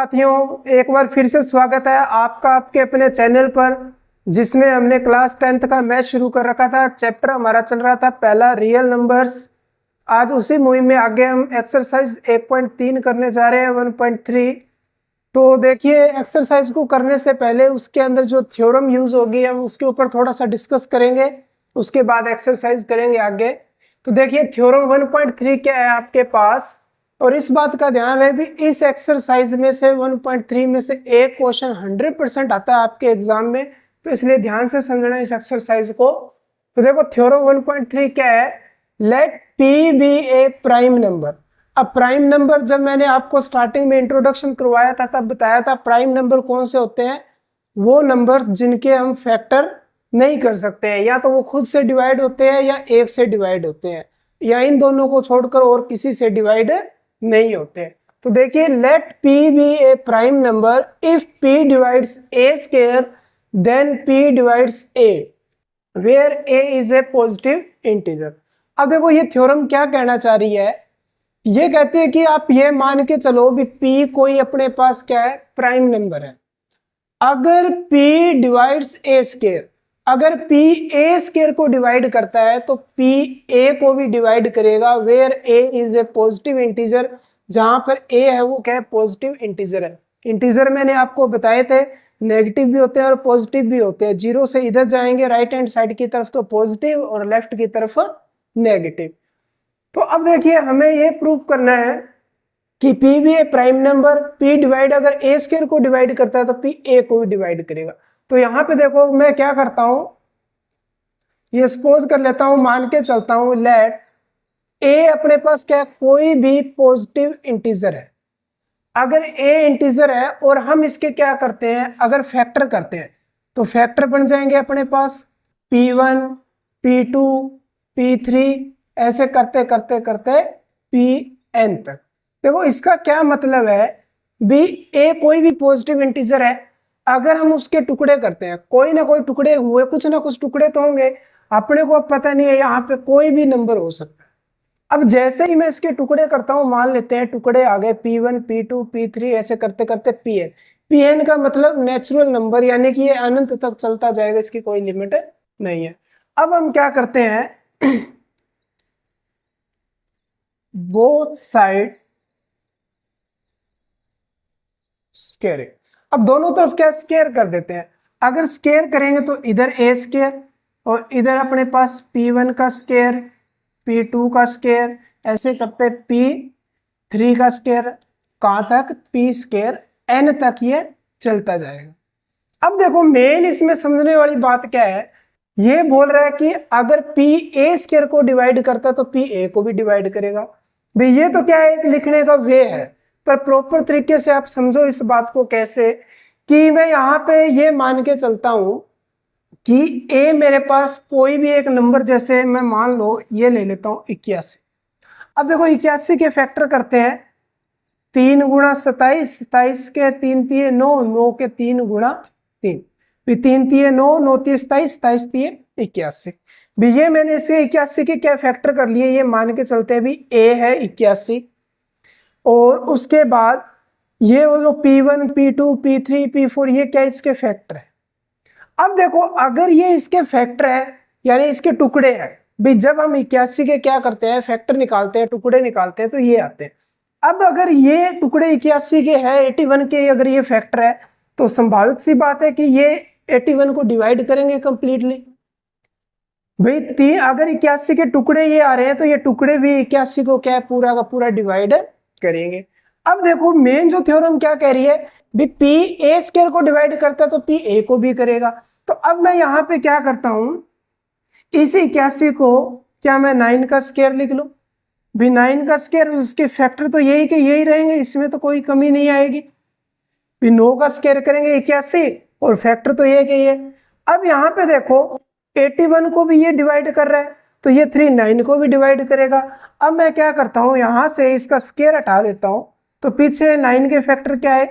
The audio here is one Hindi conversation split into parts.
साथियों, एक बार फिर से स्वागत है आपका आपके अपने चैनल पर, जिसमें हमने क्लास 10th का मैथ शुरू कर रखा था। चैप्टर हमारा चल रहा था पहला रियल नंबर्स। आज उसी मुहिम में आगे हम एक्सरसाइज 1.3 करने जा रहे हैं 1.3। तो देखिए, एक्सरसाइज को करने से पहले उसके अंदर जो थ्योरम यूज होगी हम उसके ऊपर थोड़ा सा डिस्कस करेंगे, उसके बाद एक्सरसाइज करेंगे आगे। तो देखिए, थ्योरम 1.3 क्या है आपके पास, और इस बात का ध्यान रहे भी इस एक्सरसाइज में से 1.3 में से एक क्वेश्चन 100% आता है आपके एग्जाम में, तो इसलिए ध्यान से समझना इस एक्सरसाइज को। तो देखो, थ्योरम 1.3 क्या है, late P be a prime number. अब प्राइम नंबर जब मैंने आपको स्टार्टिंग में इंट्रोडक्शन करवाया था तब बताया था प्राइम नंबर कौन से होते हैं, वो नंबर्स जिनके हम फैक्टर नहीं कर सकते हैं, या तो वो खुद से डिवाइड होते हैं या एक से डिवाइड होते हैं, या इन दोनों को छोड़कर और किसी से डिवाइड नहीं होते। तो देखिए, let P be a prime number if P divides A square then P divides A where A is a positive integer. अब देखो, ये थ्योरम क्या कहना चाह रही है, ये कहते हैं कि आप ये मान के चलो भी पी कोई अपने पास क्या है, प्राइम नंबर है। अगर पी डिवाइड्स ए स्क्वायर, अगर पी ए स्क्वायर को डिवाइड करता है तो पी ए को भी डिवाइड करेगा where A is a positive integer, जहां पर ए है वो क्या है, पॉजिटिव इंटीजर है। इंटीजर मैंने आपको बताए थे नेगेटिव भी होते हैं और पॉजिटिव भी होते हैं। जीरो से इधर जाएंगे राइट हैंड साइड की तरफ तो पॉजिटिव और लेफ्ट की तरफ नेगेटिव। तो अब देखिए, हमें ये प्रूव करना है कि पी भी ए प्राइम नंबर, पी डिवाइड अगर ए स्क्वायर को डिवाइड करता है तो पी ए को भी डिवाइड करेगा। तो यहां पे देखो, मैं क्या करता हूं, ये सपोज कर लेता हूं, मान के चलता हूं लेट ए अपने पास क्या, कोई भी पॉजिटिव इंटीजर है। अगर ए इंटीजर है और हम इसके क्या करते हैं, अगर फैक्टर करते हैं तो फैक्टर बन जाएंगे अपने पास P1, P2, P3, ऐसे करते करते करते Pn तक। देखो, इसका क्या मतलब है भी, ए कोई भी पॉजिटिव इंटीजर है, अगर हम उसके टुकड़े करते हैं, कोई ना कोई टुकड़े हुए, कुछ ना कुछ टुकड़े तो होंगे, अपने को अब पता नहीं है, यहाँ पे कोई भी नंबर हो सकता है। अब जैसे ही मैं इसके टुकड़े करता हूं, मान लेते हैं टुकड़े आ गए P1, P2, P3, ऐसे करते करते Pn। Pn का मतलब नेचुरल नंबर, यानी कि ये अनंत तक चलता जाएगा, इसकी कोई लिमिट नहीं है। अब हम क्या करते हैं, बोथ साइड स्क्वायरिंग। अब दोनों तरफ क्या स्क्वायर कर देते हैं। अगर स्क्वायर करेंगे तो इधर ए स्क्वायर और इधर अपने पास P1 का स्क्वायर, P2 का स्क्वायर, ऐसे करते P3 का स्क्वायर, कहां तक, P स्क्वायर n तक ये चलता जाएगा। अब देखो, मेन इसमें समझने वाली बात क्या है, ये बोल रहा है कि अगर P ए स्क्वायर को डिवाइड करता है तो P ए को भी डिवाइड करेगा। भाई ये तो क्या है, एक लिखने का वे है, पर प्रॉपर तरीके से आप समझो इस बात को कैसे, कि मैं यहाँ पे ये मान के चलता हूं कि ए मेरे पास कोई भी एक नंबर, जैसे मैं मान लो ये ले लेता हूं 81। अब देखो, 81 के फैक्टर करते हैं, 3 गुणा 27, 27 के 3 तिये 9, 9 के 3 गुणा 3, फिर 3 तिये 9, 9 तिये 27, 27 तिये 81। भी ये मैंने इसे 81 के क्या फैक्टर कर लिए, ये मान के चलते हैं भी ए है 81, और उसके बाद ये वो जो P1, P2, P3, P4 ये क्या इसके फैक्टर है। अब देखो, अगर ये इसके फैक्टर है यानी इसके टुकड़े हैं, भाई जब हम 81 के क्या करते हैं, फैक्टर निकालते हैं, टुकड़े निकालते हैं, तो ये आते हैं। अब अगर ये टुकड़े 81 के हैं, 81 के अगर ये फैक्टर है, तो संभावित सी बात है कि ये 81 को डिवाइड करेंगे कंप्लीटली। भाई अगर 81 के टुकड़े ये आ रहे हैं तो ये टुकड़े भी 81 को क्या पूरा का पूरा डिवाइड करेंगे। अब देखो, मेन जो थ्योरम क्या कह रही है, भी पी ए स्क्वायर को डिवाइड करता है तो पी ए को भी करेगा। तो अब मैं यहाँ पे क्या करता हूं, इस 81 को क्या मैं 9 का स्क्वायर लिख लूं, भी 9 का स्क्वायर, उसके फैक्टर तो यही के यही रहेंगे, इसमें तो कोई कमी नहीं आएगी। भी 9 का स्क्वायर करेंगे 81 और फैक्टर तो ये के ये। अब यहाँ पे देखो, 81 को भी ये डिवाइड कर रहा है तो ये 3 9 को भी डिवाइड करेगा। अब मैं क्या करता हूँ, यहां से इसका स्क्वायर हटा देता हूं, तो पीछे 9 के फैक्टर क्या है,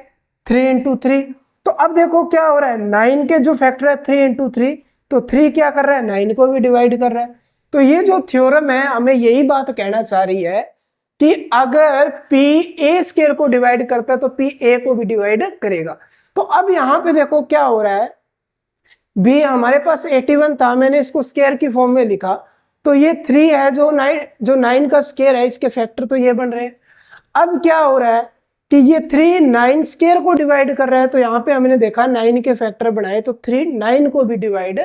3 × 3। तो अब देखो क्या हो रहा है, 9 के जो फैक्टर है 3 × 3, तो 3 क्या कर रहा है, 9 को भी डिवाइड कर रहा है। तो ये जो थ्योरम है हमें यही बात कहना चाह रही है कि अगर पी ए स्क्वायर को डिवाइड करता है तो पी ए को भी डिवाइड करेगा। तो अब यहां पे देखो क्या हो रहा है, बी हमारे पास 81 था, मैंने इसको स्क्वायर की फॉर्म में लिखा, तो ये 3 है जो 9 का स्क्वायर है, इसके फैक्टर तो ये बन रहे हैं। अब क्या हो रहा है कि ये 3 9 स्क्वायर को डिवाइड कर रहा है, तो यहाँ पे हमने देखा 9 के फैक्टर बनाए तो 3 9 को भी डिवाइड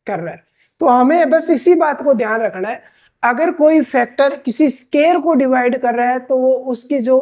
कर रहा है। तो हमें बस इसी बात को ध्यान रखना है, अगर कोई फैक्टर किसी स्क्वायर को डिवाइड कर रहा है तो वो उसकी जो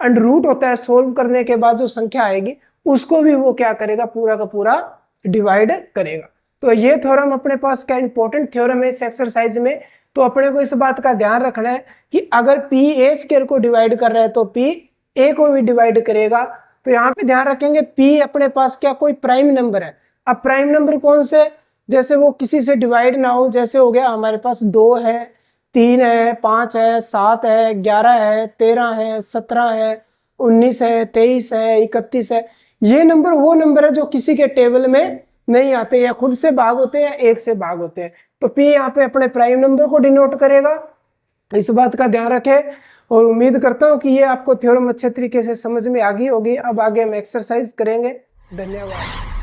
अंडर रूट होता है सोल्व करने के बाद जो संख्या आएगी उसको भी वो क्या करेगा, पूरा का पूरा डिवाइड करेगा। तो ये थ्योरम अपने पास क्या इंपॉर्टेंट थ्योरम है इस एक्सरसाइज में। तो अपने को इस बात का ध्यान रखना है कि अगर पी ए स्क्वायर को डिवाइड कर रहा है तो पी ए को भी डिवाइड करेगा। तो यहाँ पे ध्यान रखेंगे पी अपने पास क्या कोई प्राइम नंबर है। अब प्राइम नंबर कौन से, जैसे वो किसी से डिवाइड ना हो, जैसे हो गया हमारे पास 2 है, 3 है, 5 है, 7 है, 11 है, 13 है, 17 है, 19 है, 23 है, 31 है। ये नंबर वो नंबर है जो किसी के टेबल में नहीं आते, या खुद से भाग होते हैं या एक से भाग होते हैं। तो पी यहाँ पे अपने प्राइम नंबर को डिनोट करेगा, इस बात का ध्यान रखें। और उम्मीद करता हूँ कि ये आपको थ्योरम अच्छे तरीके से समझ में आ गई होगी। अब आगे हम एक्सरसाइज करेंगे। धन्यवाद।